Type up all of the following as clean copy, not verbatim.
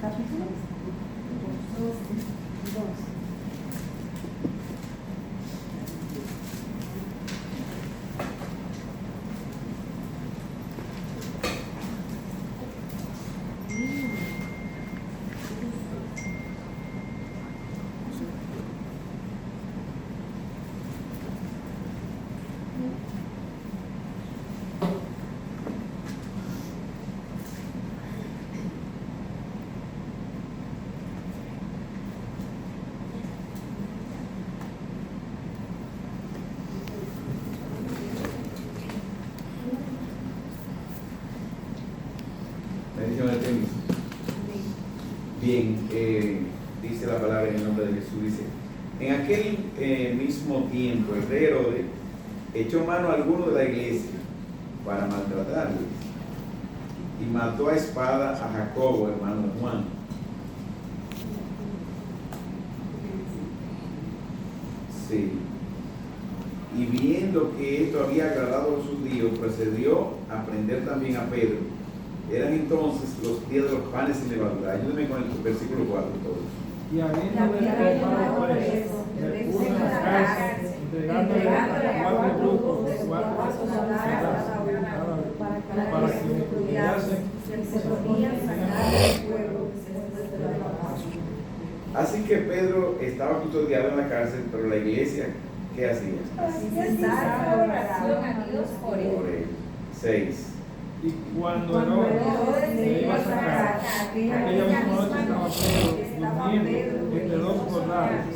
capítulo 2. Bien, dice la palabra en el nombre de Jesús, dice, en aquel mismo tiempo el rey Herodes echó mano a alguno de la iglesia para maltratarles y mató a espada a Jacobo, hermano de Juan. Sí. Y viendo que esto había agradado a los judíos, procedió a prender también a Pedro. Eran entonces los días de los panes sin levadura. Ayúdenme con el versículo 4 todos. Y habiéndole tomado preso, le puso en la cárcel, entregándole a 4 grupos de 4 soldados para que le cuidasen, se podían sacar del pueblo después de la paz. Así que Pedro estaba custodiado en la cárcel, pero la iglesia, ¿qué hacía? Hacía oración a Dios por él. 6. Y cuando Herodes le iba a sacar, aquella misma noche estaba Pedro durmiendo entre 2 soldados,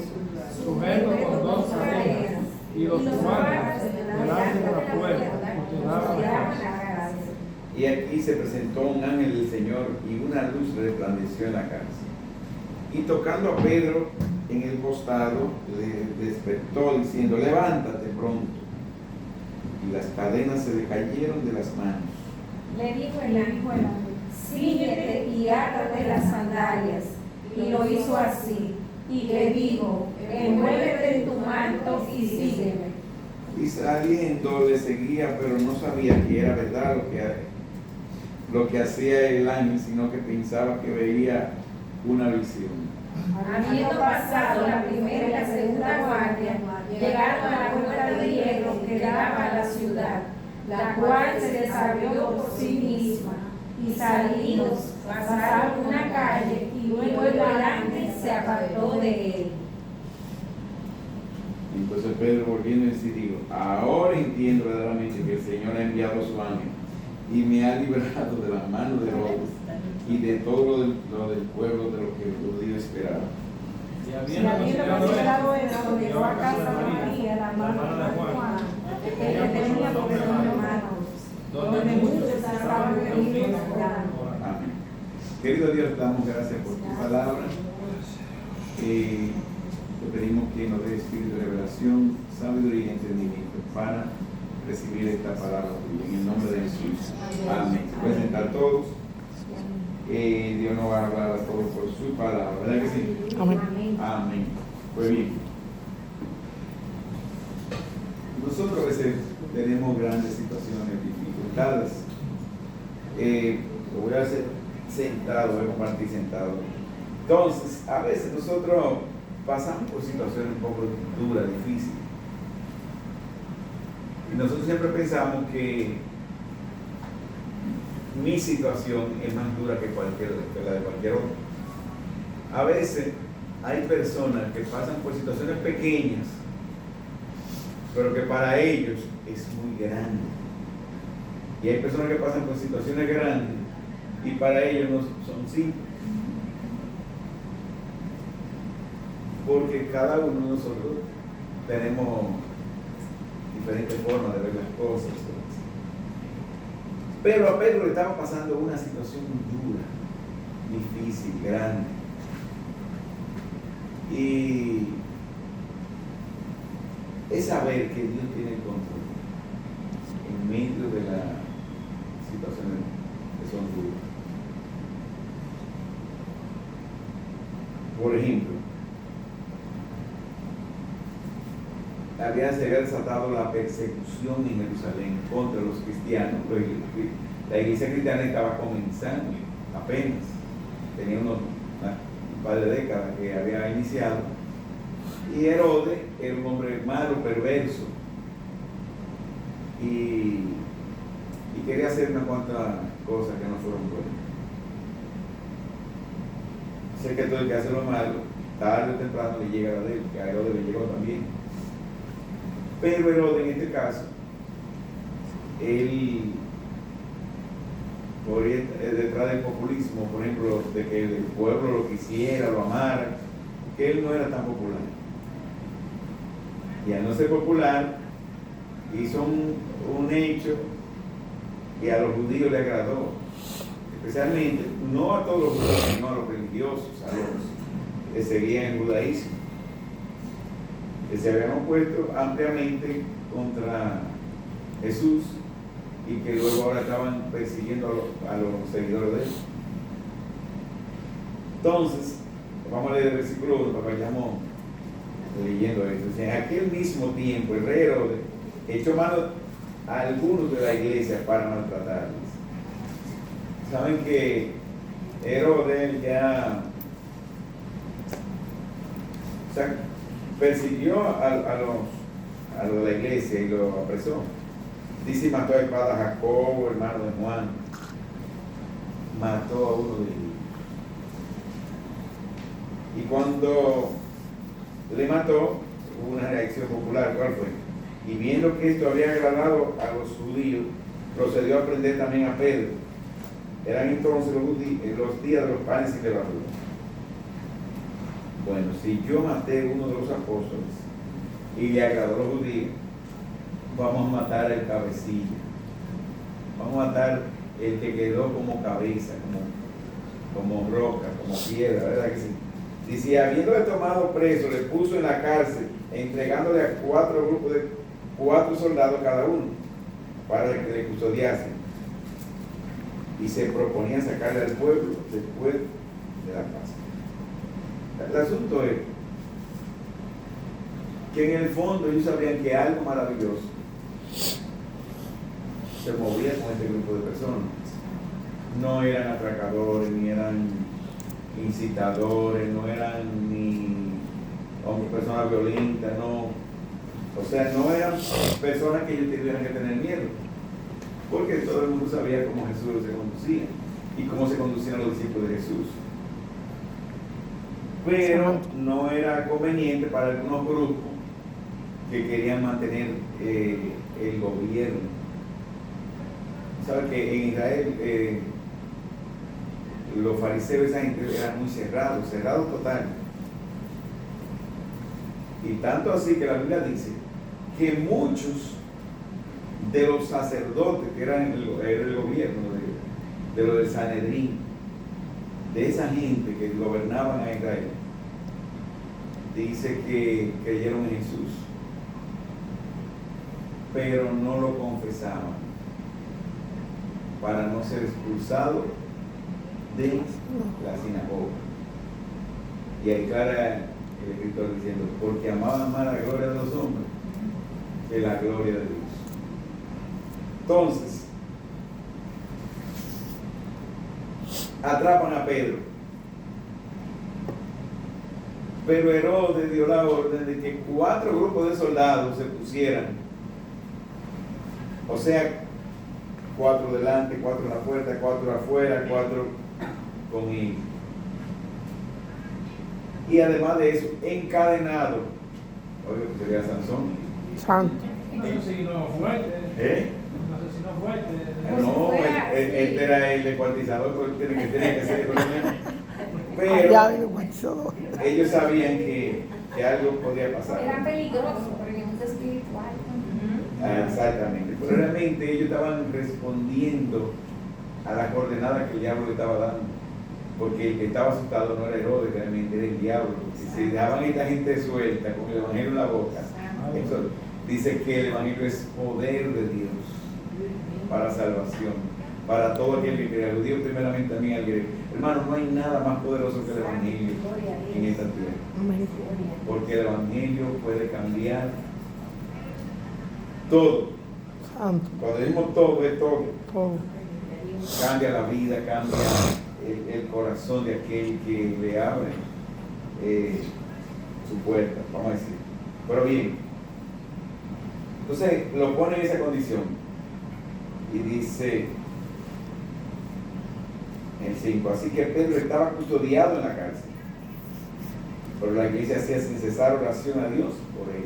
sujeto con 2 cadenas, y los guardias delante de la puerta custodiaban la cárcel. Y aquí se presentó un ángel del Señor y una luz resplandeció en la cárcel. Y tocando a Pedro en el costado, le despertó diciendo, levántate pronto. Y las cadenas se le cayeron de las manos. Le dijo el ángel, síguete y átate las sandalias. Y lo hizo así. Y le dijo, envuélvete en tu manto y sígueme. Y saliendo le seguía, pero no sabía que era verdad lo que hacía el ángel, sino que pensaba que veía una visión. Habiendo pasado la primera y la segunda guardia, llegaron a la puerta de hierro que daba a la ciudad, la cual se les abrió por sí misma, y salidos pasaron una calle, y luego el ángel se apartó de él. Entonces Pedro, volviendo en sí, dijo, ahora entiendo verdaderamente que el Señor ha enviado a su ángel y me ha librado de la mano de Herodes y de todo lo del pueblo de lo que los judíos esperaban. Y habiendo considerado esto, llegó a casa de María, la hermana de Juan, que tenía por hermano, donde muchos estaban reunidos orando. Amén. Querido Dios, te damos gracias por tu palabra. Te pedimos que nos dé espíritu de revelación, sabiduría y entendimiento para recibir esta palabra tuya. En el nombre de Jesús. Amén. Se pueden sentar todos. Dios nos va a hablar a todos por su palabra. ¿Verdad que sí? Amén. Amén. Pues bien. Nosotros a veces tenemos grandes situaciones, dificultades. Lo voy a hacer sentado, voy a compartir sentado. Entonces, a veces nosotros pasamos por situaciones un poco duras, difíciles. Y nosotros siempre pensamos que mi situación es más dura que la de cualquier otro. A veces hay personas que pasan por situaciones pequeñas, pero que para ellos es muy grande. Y hay personas que pasan por situaciones grandes y para ellos no son simples. Porque cada uno de nosotros tenemos diferentes formas de ver las cosas. Pero a Pedro le estaba pasando una situación dura, difícil, grande. Y es saber que Dios tiene el control en medio de las situaciones que son duras. Por ejemplo, se había desatado la persecución en Jerusalén contra los cristianos. La iglesia cristiana estaba comenzando apenas, tenía unos un par de décadas que había iniciado. Y Herodes era un hombre malo, perverso, y quería hacer unas cuantas cosas que no fueron buenas. Sé que todo el que hace lo malo, tarde o temprano le llega a él, que a Herodes le llegó también. Pero Herodes, en este caso, él, por ir detrás del populismo, por ejemplo, de que el pueblo lo quisiera, lo amara, que él no era tan popular. Y al no ser popular, hizo un hecho que a los judíos le agradó, especialmente, no a todos los judíos, sino a los religiosos, a los que seguían el judaísmo, que se habían opuesto ampliamente contra Jesús y que luego ahora estaban persiguiendo a los seguidores de él. Entonces, vamos a leer el versículo 1 para que vayamos leyendo esto. En aquel mismo tiempo, el rey Herodes echó mano a algunos de la iglesia para maltratarles. Saben que Herodes ya persiguió a los de la iglesia y los apresó. Dice, mató a espada a Jacobo, hermano de Juan. Mató a uno de ellos. Y cuando le mató, hubo una reacción popular. ¿Cuál fue? Y viendo que esto había agradado a los judíos, procedió a prender también a Pedro. Eran entonces los días de los panes sin levadura. Bueno, si yo maté a uno de los apóstoles y le agradó a los judíos, vamos a matar al cabecilla. Vamos a matar el que quedó como cabeza, como roca, como piedra, ¿verdad que sí? Dice, habiéndole tomado preso, le puso en la cárcel, entregándole a 4 grupos de 4 soldados cada uno, para que le custodiasen. Y se proponía sacarle al pueblo después de la Pascua. El asunto es que en el fondo ellos sabían que algo maravilloso se movía con este grupo de personas. No eran atracadores, ni eran incitadores, no eran ni personas violentas, no. O sea, no eran personas que ellos tuvieran que tener miedo, porque todo el mundo sabía cómo Jesús se conducía y cómo se conducían los discípulos de Jesús. Pero no era conveniente para algunos grupos que querían mantener el gobierno. ¿Sabe que en Israel los fariseos, esa gente eran muy cerrados total? Y tanto así que la Biblia dice que muchos de los sacerdotes que eran el gobierno de lo del Sanedrín, de esa gente que gobernaban a Israel, dice que creyeron en Jesús, pero no lo confesaban para no ser expulsado de la sinagoga. Y ahí clara el escritor diciendo, porque amaban más la gloria de los hombres que la gloria de Dios. Entonces, atrapan a Pedro, pero Herodes dio la orden de que 4 grupos de soldados se pusieran, o sea, 4 delante, 4 en la puerta, 4 afuera, 4 con él. Y además de eso, encadenado. Oye, sería Sansón. Santo. Asesinó fuerte. Asesinó fuerte. No, él era el descuartizador, tiene que ser el colombiano. Allá Pero de Guachó. ellos sabían que algo podía pasar. Era peligroso, porque es espiritual. Exactamente. Pero realmente ellos estaban respondiendo a la coordenada que el diablo le estaba dando. Porque el que estaba asustado no era Herodes, realmente era el diablo. Si se dejaban esta gente suelta con el evangelio en la boca, eso dice que el evangelio es poder de Dios para salvación, para todo aquel que crea, judío primeramente, también al griego. Hermano, no hay nada más poderoso que el evangelio en esta tierra, porque el evangelio puede cambiar todo. Santo. Cuando decimos todo, es todo. Todo. Cambia la vida, cambia el corazón de aquel que le abre su puerta, vamos a decir. Pero bien, entonces lo pone en esa condición y dice en 5, así que Pedro estaba custodiado en la cárcel, pero la iglesia hacía sin cesar oración a Dios por él.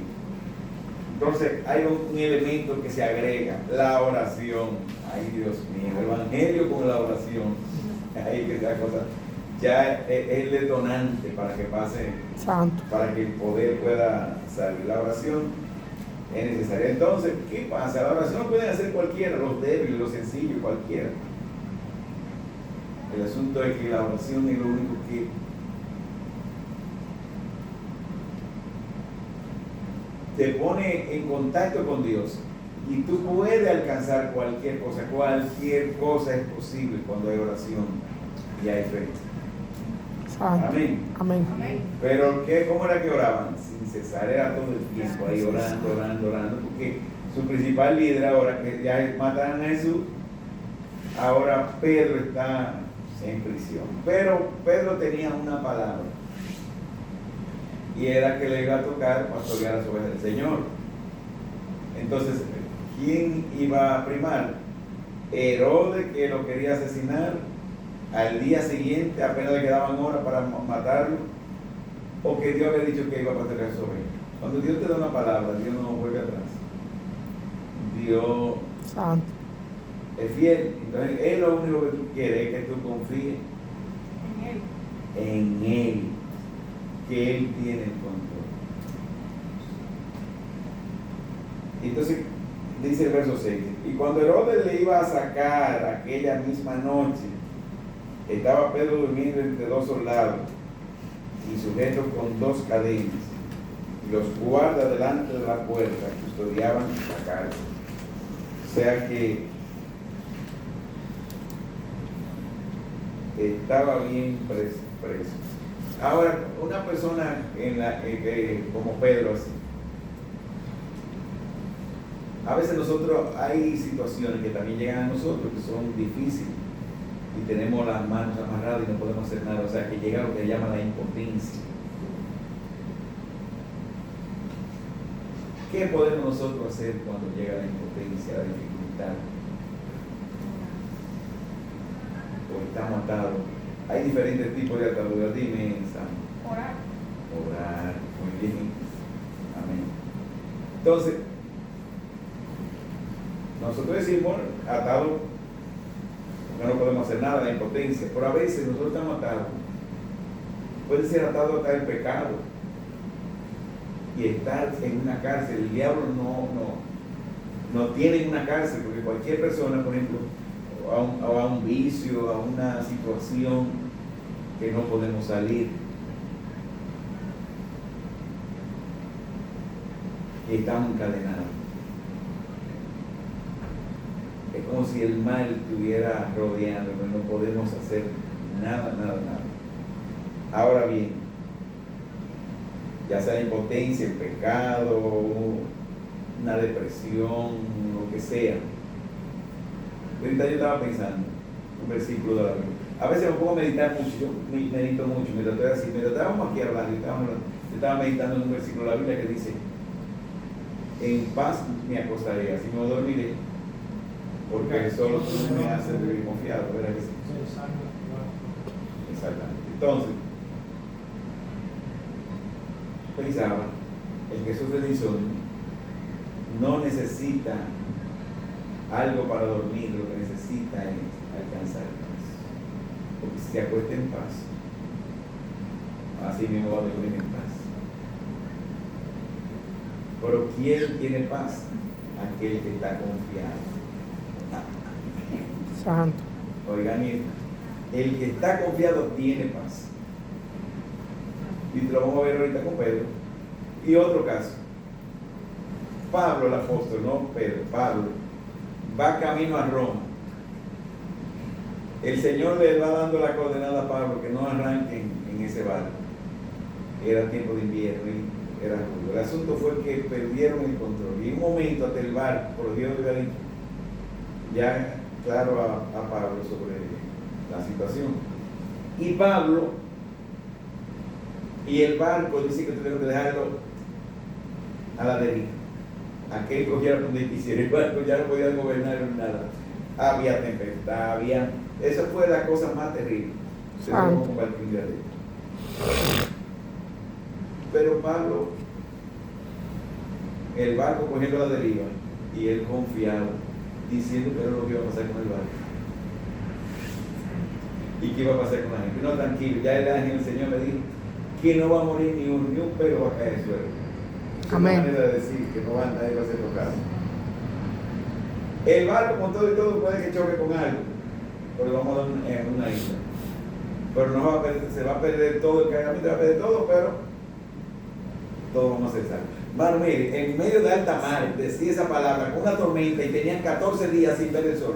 Entonces hay un elemento que se agrega, la oración. Ay, Dios mío, el evangelio con la oración. Ahí que esa cosa ya es el detonante para que pase, Santo. para que el poder pueda salir. La oración es necesaria. Entonces, ¿qué pasa? La oración lo pueden hacer cualquiera, los débiles, los sencillos, cualquiera. El asunto es que la oración es lo único que te pone en contacto con Dios, y tú puedes alcanzar cualquier cosa es posible cuando hay oración y hay fe. Santo. Amén. Amén. Pero ¿cómo era que oraban? Sin cesar, era todo el tiempo ahí orando, porque su principal líder ahora, que ya mataron a Jesús, ahora Pedro está en prisión. Pero Pedro tenía una palabra, y era que le iba a tocar pastorear las ovejas del Señor. Entonces, ¿quién iba a primar? Herodes, que lo quería asesinar al día siguiente, apenas le quedaban horas para matarlo, o que Dios había dicho que iba a pastorear las ovejas. Cuando Dios te da una palabra, Dios no vuelve atrás. Dios Santo. es fiel. Entonces, Él lo único que tú quieres es que tú confíes en Él, que Él tiene el control. Entonces dice el verso 6, y cuando Herodes le iba a sacar aquella misma noche, estaba Pedro durmiendo entre dos soldados y sujeto con dos cadenas, y los guardas delante de la puerta custodiaban la cárcel. O sea que estaba bien preso. Ahora, una persona como Pedro, así, a veces nosotros hay situaciones que también llegan a nosotros que son difíciles y tenemos las manos amarradas y no podemos hacer nada, o sea que llega lo que llama la impotencia. ¿Qué podemos nosotros hacer cuando llega la impotencia, la dificultad? O estamos atados. Hay diferentes tipos de ataduras. Dime, Sam. Orar. Muy bien. Amén. Entonces, nosotros decimos atado porque no podemos hacer nada, la impotencia, pero a veces nosotros estamos atados. Puede ser atado hasta el pecado y estar en una cárcel. El diablo no tiene una cárcel, porque cualquier persona, por ejemplo, a un vicio, a una situación que no podemos salir, y estamos encadenados. Es como si el mal estuviera rodeando, pero no podemos hacer nada. Ahora bien, ya sea impotencia, el pecado, una depresión, lo que sea. Ahorita yo estaba pensando un versículo de la Biblia. A veces me pongo a meditar mucho, yo medito mucho, mientras estábamos aquí hablando, yo estaba meditando en un versículo de la Biblia que dice: en paz me acostaré, así me dormiré, porque solo tú me haces vivir confiado, ¿verdad que sí? Exactamente. Entonces, pensaba, el que sufre de insomnio no necesita algo para dormir, lo que necesita es alcanzar paz. Porque si se acuesta en paz, así mismo va a dormir en paz. Pero ¿quién tiene paz? Aquel que está confiado. Santo. Oigan esto, el que está confiado tiene paz. Y lo vamos a ver ahorita con Pedro. Y otro caso, Pablo el apóstol, no Pedro, Pablo, va camino a Roma. El Señor le va dando la coordenada a Pablo que no arranquen en ese barco. Era tiempo de invierno y era rudo. El asunto fue que perdieron el control. Y en un momento hasta el barco, por Dios le había ya claro a Pablo sobre la situación. Y Pablo y el barco dice que tuvieron que dejarlo a la deriva. Aquel cogiera donde quisiera, el barco ya no podía gobernar en nada. Había tempestad, esa fue la cosa más terrible. Se Santo. como compartir un día de esto. Pero Pablo, el barco cogiendo a la deriva y él confiado, diciendo que era lo que iba a pasar con el barco. ¿Y qué iba a pasar con la gente? No, tranquilo, ya el ángel del Señor me dijo que no va a morir ni un pelo va a caer en el suelo. Es Amén. una manera de decir que no va a nadie va a ser tocado. El barco con todo y todo puede que choque con algo, porque vamos a una isla. Pero no va a perder, se va a perder todo, el cargamento va a perder todo, pero todos vamos a ser salvos. Mano, mire, en medio de alta mar, decía esa palabra con una tormenta y tenían 14 días sin ver el sol.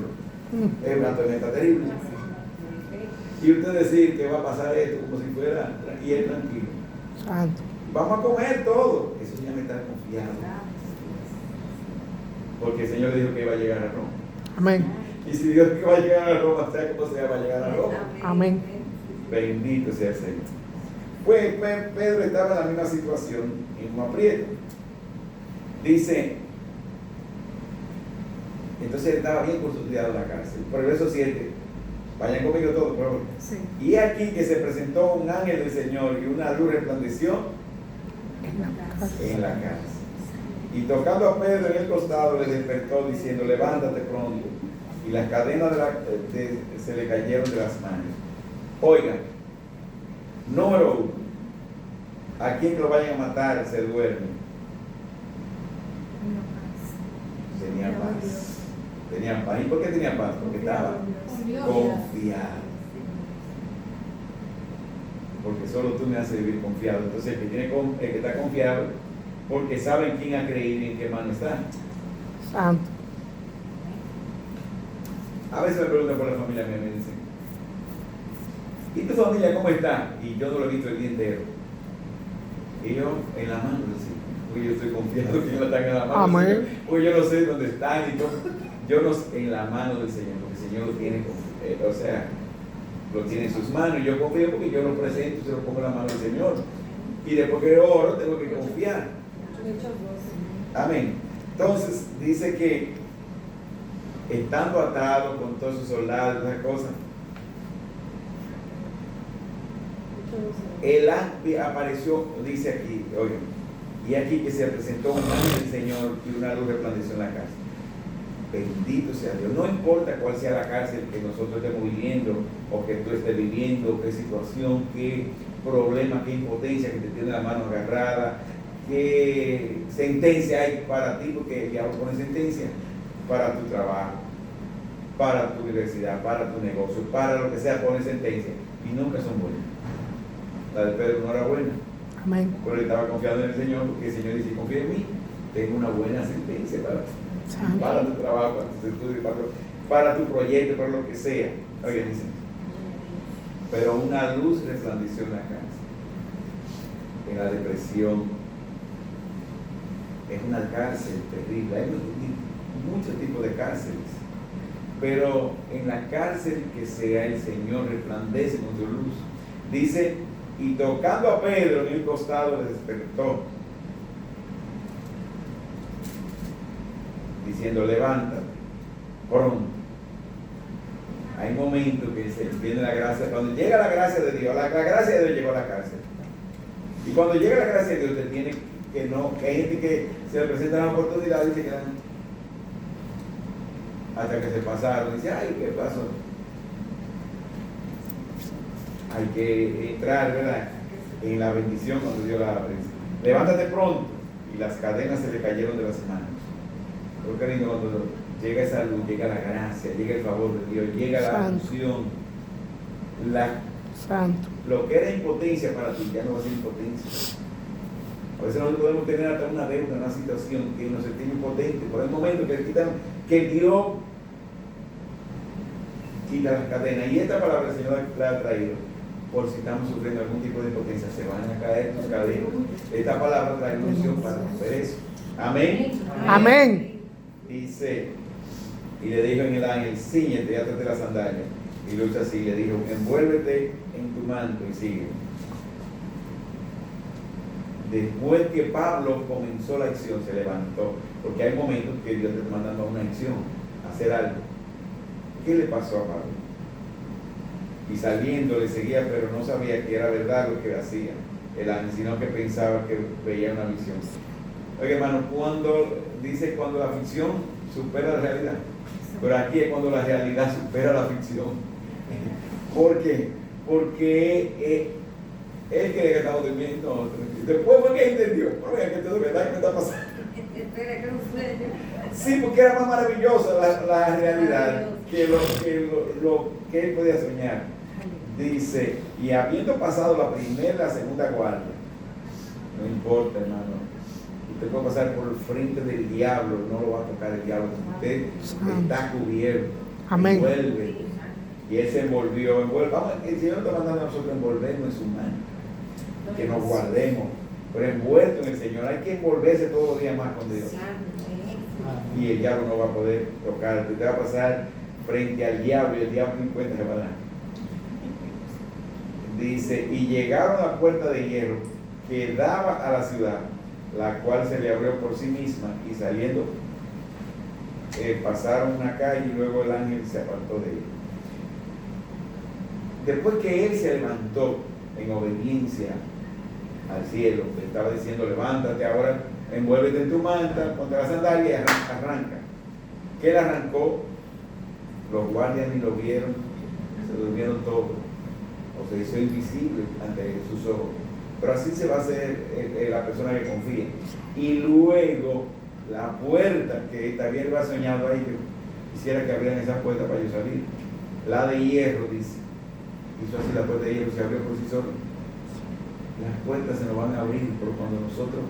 Es una tormenta terrible. Y usted decir que va a pasar esto como si fuera, y él tranquilo. Santo. Vamos a comer todo. Eso ya me está confiado. Porque el Señor dijo que iba a llegar a Roma. Amén. Y si Dios dijo que va a llegar a Roma, sea como sea, va a llegar a Roma. Amén. Bendito sea el Señor. Pues Pedro estaba en la misma situación, en un aprieto. Dice, entonces él estaba bien custodiado en la cárcel. Por el verso 7, vayan conmigo todos, por favor. Sí. Y aquí que se presentó un ángel del Señor y una luz resplandeció en la cárcel. Y tocando a Pedro en el costado le despertó diciendo, levántate pronto. Y las cadenas se le cayeron de las manos. Oigan, número 1, a quien lo vayan a matar se duerme. Tenía paz. Tenía paz. ¿Y por qué tenía paz? Porque estaba confiado. Porque solo tú me haces vivir confiado. Entonces el que está confiado, porque sabe en quién ha creído y en qué mano está. Santo. A veces me preguntan por la familia mía, me dicen, ¿y tu familia cómo está? Y yo no lo he visto el día entero. Y yo, en la mano del Señor. Porque yo estoy confiado que no están en la mano del Señor. Porque yo no sé dónde están y todo. Yo no sé, en la mano del Señor, porque el Señor lo tiene, o sea, lo tiene en sus manos. Y yo confío porque yo lo presento y se lo pongo en la mano del Señor. Y después que oro, tengo que confiar. Amén. Entonces, dice que estando atado con todos sus soldados, esas cosas, el ángel apareció, dice aquí, oigan, y aquí que se presentó un ángel del Señor y una luz resplandeció en la cárcel. Bendito sea Dios. No importa cuál sea la cárcel que nosotros estemos viviendo, o que tú estés viviendo, qué situación, qué problema, qué impotencia que te tiene la mano agarrada, qué sentencia hay para ti, porque el diablo pone sentencia para tu trabajo, para tu universidad, para tu negocio, para lo que sea, pone sentencia y nunca son buenas. La de Pedro no era buena, Amén. pero él estaba confiado en el Señor, porque el Señor dice, confía en mí, tengo una buena sentencia para tu trabajo, para tus estudios, para tu proyecto, para lo que sea. Oigan, dicen, pero una luz resplandeció en la cárcel, en la depresión. Es una cárcel terrible. Hay muchos tipos de cárceles, pero en la cárcel que sea, el Señor resplandece con su luz. Dice, y tocando a Pedro en el costado le despertó, diciendo, levántate pronto. Hay momentos que se viene la gracia, cuando llega la gracia de Dios, la gracia de Dios llegó a la cárcel. Y cuando llega la gracia de Dios, te tiene que no, que hay gente que se le presenta la oportunidad y se quedan hasta que se pasaron, dice, ay, ¿qué pasó? Hay que entrar, ¿verdad?, en la bendición cuando Dios la abre. Levántate pronto, y las cadenas se le cayeron de las manos. Pero querido, cuando llega esa luz, llega la gracia, llega el favor de Dios, llega la Santo. unción, Santo. lo que era impotencia para ti ya no va a ser impotencia. A veces nosotros podemos tener hasta una deuda, una situación que nos sentimos impotentes. Por el momento que Dios quita las cadenas. Y esta palabra el Señor la ha traído por si estamos sufriendo algún tipo de impotencia. Se van a caer tus cadenas. Esta palabra trae ilusión para romper eso. Amén. Amén. Dice, y le dijo en el ángel, cíñete y átate las sandalias. Y lo hizo así, le dijo, envuélvete en tu manto y sigue. Después que Pablo comenzó la acción, se levantó, porque hay momentos que Dios te está mandando a una acción, a hacer algo. ¿Qué le pasó a Pablo? Y saliendo le seguía, pero no sabía que era verdad lo que hacía el ángel, sino que pensaba que veía una visión. Oye, hermano, cuando la ficción supera la realidad, pero aquí es cuando la realidad supera la ficción. ¿Por qué? Porque él cree que estamos durmiendo. Después fue que entendió, pero que esto es verdad que me está pasando. Sí, porque era más maravillosa la realidad que lo que él podía soñar. Dice, y habiendo pasado la primera y la segunda guardia, no importa, hermano, usted puede pasar por el frente del diablo, no lo va a tocar el diablo, usted está cubierto. Amén. Envuelve. Y él se envolvió. Vamos, el Señor está mandando a nosotros envolvernos en su mano, que nos guardemos, pero envuelto en el Señor. Hay que envolverse todos los días más con Dios. Y el diablo no va a poder tocarte. Usted va a pasar frente al diablo y el diablo ni cuenta se va a dar. Dice, y llegaron a la puerta de hierro que daba a la ciudad, la cual se le abrió por sí misma, y saliendo pasaron una calle y luego el ángel se apartó de ellos. Después que él se levantó en obediencia al cielo, le estaba diciendo, levántate ahora, envuélvete en tu manta, ponte la sandalia y arranca. ¿Qué él arrancó? Los guardias ni lo vieron, se durmieron todos, o se hizo invisible ante sus ojos. Pero así se va a hacer la persona que confía. Y luego la puerta, que también lo ha soñado ahí, yo quisiera que abrieran esa puerta para yo salir. La de hierro, dice. Hizo así, la puerta de hierro se abrió por sí sola. Las puertas se nos van a abrir, pero cuando nosotros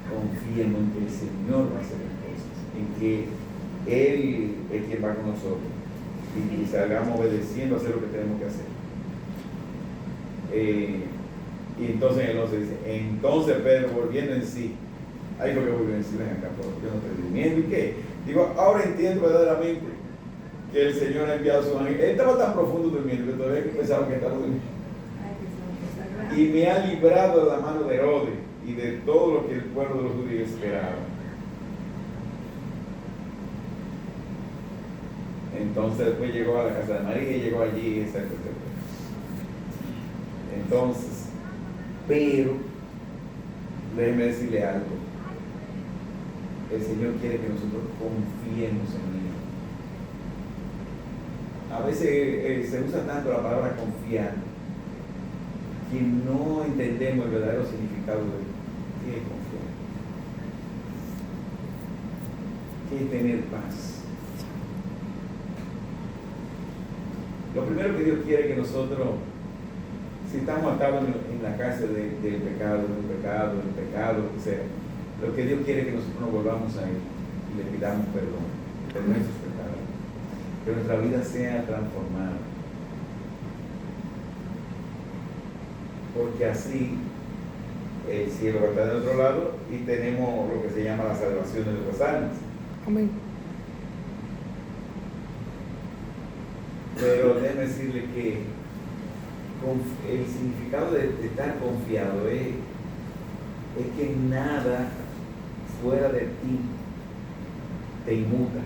confiemos en que el Señor va a hacer las cosas, en que Él es quien va con nosotros, y salgamos obedeciendo a hacer lo que tenemos que hacer. Y entonces en el 11 dice, entonces Pedro, volviendo en sí, ahí lo que volvió en sí, ven acá, porque yo no estoy durmiendo, ¿y qué? Digo, ahora entiendo verdaderamente que el Señor ha enviado a su ángel. Él estaba tan profundo durmiendo que todavía pensaba que estaba durmiendo. Y me ha librado de la mano de Herodes y de todo lo que el pueblo de los judíos esperaba. Entonces después llegó a la casa de María y llegó allí, etc. Entonces, pero déjeme decirle algo. El Señor quiere que nosotros confiemos en Él. A veces se usa tanto la palabra confiar que no entendemos el verdadero significado de qué es confiar, qué es tener paz. Lo primero que Dios quiere que nosotros, si estamos atados en la cárcel del pecado, lo que sea, lo que Dios quiere es que nosotros nos volvamos a Él y le pidamos perdón de nuestros pecados, que nuestra vida sea transformada, porque así el cielo va a estar de otro lado y tenemos lo que se llama la salvación de nuestras almas. Amén. Pero déjeme decirle que el significado de estar confiado es que nada fuera de ti te inmuta.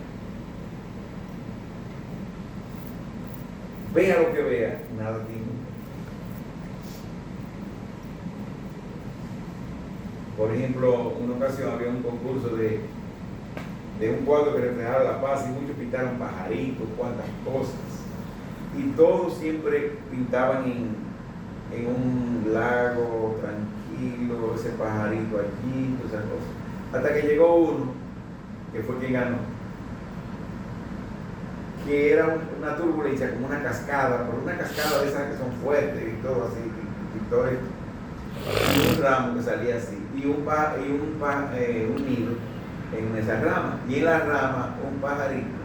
Vea lo que vea, nada te inmuta. Por ejemplo, una ocasión había un concurso de un cuadro que reflejaba la paz y muchos pintaron pajaritos, cuantas cosas. Y todos siempre pintaban en un lago tranquilo, ese pajarito allí, todas esas cosas. Hasta que llegó uno, que fue quien ganó, que era una turbulencia, como una cascada, pero una cascada de esas que son fuertes y todo así, pintores, y un ramo que salía así, y un nido en esa rama, y en la rama un pajarito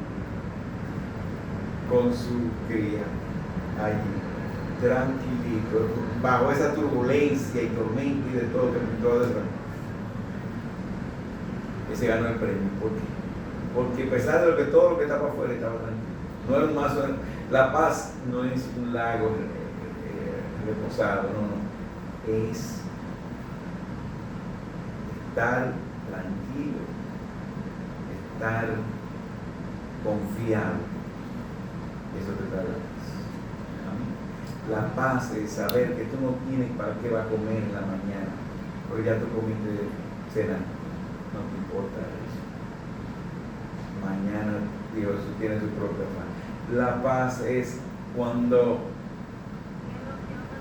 con su cría allí, tranquilito, bajo esa turbulencia y tormenta y de todo que pintó de ramo. Ese ganó el premio. ¿Por qué? Porque a pesar de todo lo que estaba afuera estaba tranquilo. No era un mazo. La paz no es un lago reposado, no. Es estar tranquilo, estar confiado. Eso te da la paz. Amén. La paz es saber que tú no tienes para qué va a comer en la mañana, porque ya tú comiste cena. No te importa eso. Mañana Dios tiene su propia paz. La paz es cuando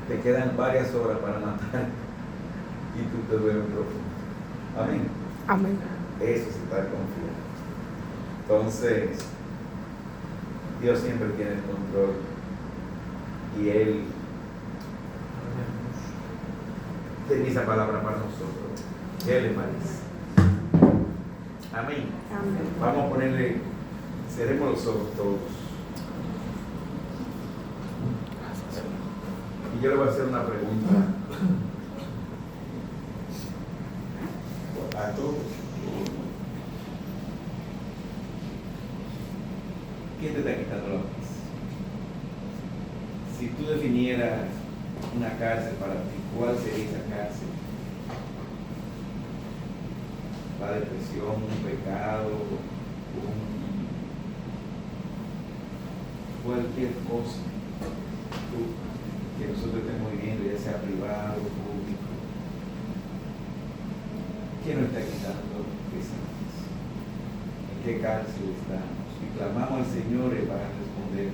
te quedan varias horas para matar y tú te duermes profundo. Amén. Amén. Eso es estar confiado. Entonces, Dios siempre tiene el control y Él tiene esa palabra para nosotros. ¿Qué le parece? Amén. Amén. Vamos a ponerle, cerremos los ojos todos. Y yo le voy a hacer una pregunta a todos. ¿Quién te está quitando la paz? Si tú definieras una cárcel para ti, ¿cuál sería esa cárcel? La depresión, un pecado, cualquier cosa que nosotros estemos viviendo, ya sea privado, público. ¿Quién nos está quitando esa paz? ¿En qué cárcel estamos? Y clamamos al Señor y para responder.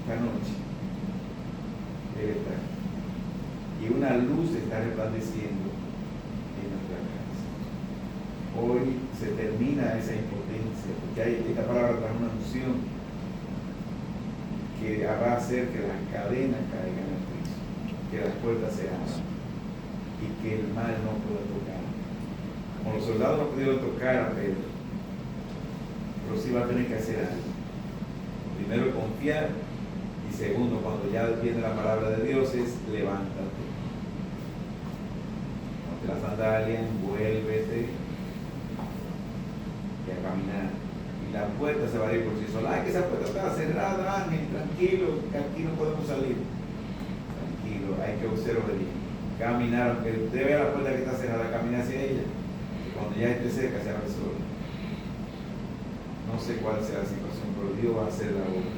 Esta noche Él está aquí. Y una luz está resplandeciendo en nuestra casa. Hoy se termina esa impotencia, porque hay esta palabra trae una unción que va a hacer que las cadenas caigan en el piso, que las puertas se abran y que el mal no pueda tocar. Como los soldados no pudieron tocar a Pedro, pero sí va a tener que hacer algo. Primero, confiar, y segundo, cuando ya viene la palabra de Dios, es levántate. Ponte la sandalia, envuélvete y a caminar. Y la puerta se va a ir por sí sola. ¡Ay, que esa puerta está cerrada, Ángel! Tranquilo, que aquí no podemos salir. Tranquilo, hay que ser obediente. Caminar, aunque usted vea la puerta que está cerrada, caminar hacia ella. Y cuando ya esté cerca, se abre sola. No sé cuál sea la situación, pero Dios va a hacer la obra,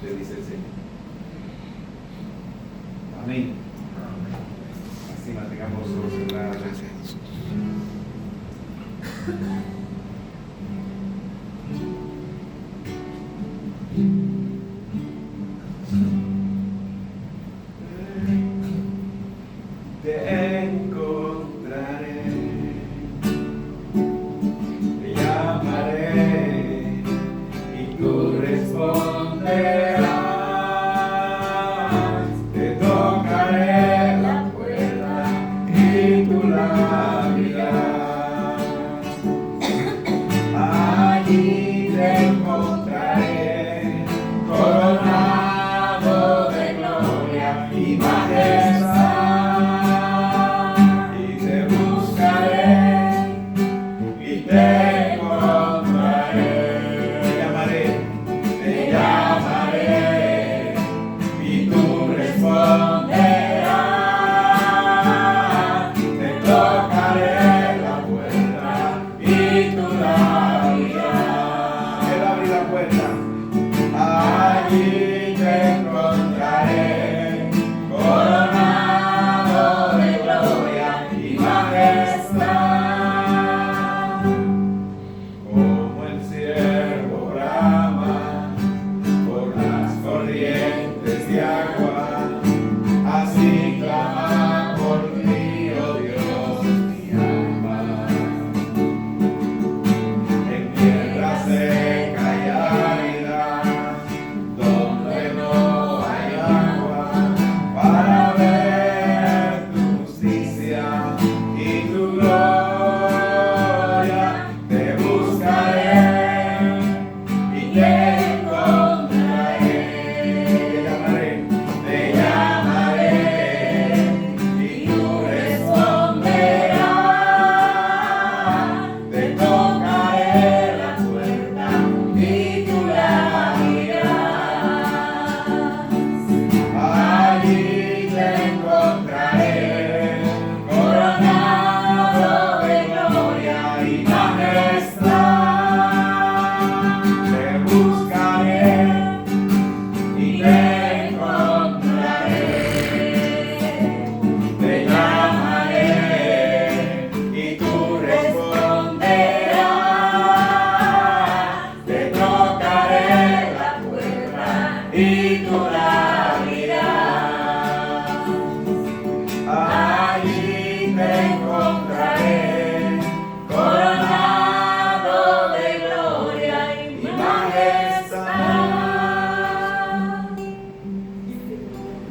le dice el Señor. Amén. Así mantengamos los ojos cerrados. Te encontraré, te llamaré y tú responderás. Te tocaré la puerta y tú la abrirás.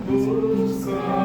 busco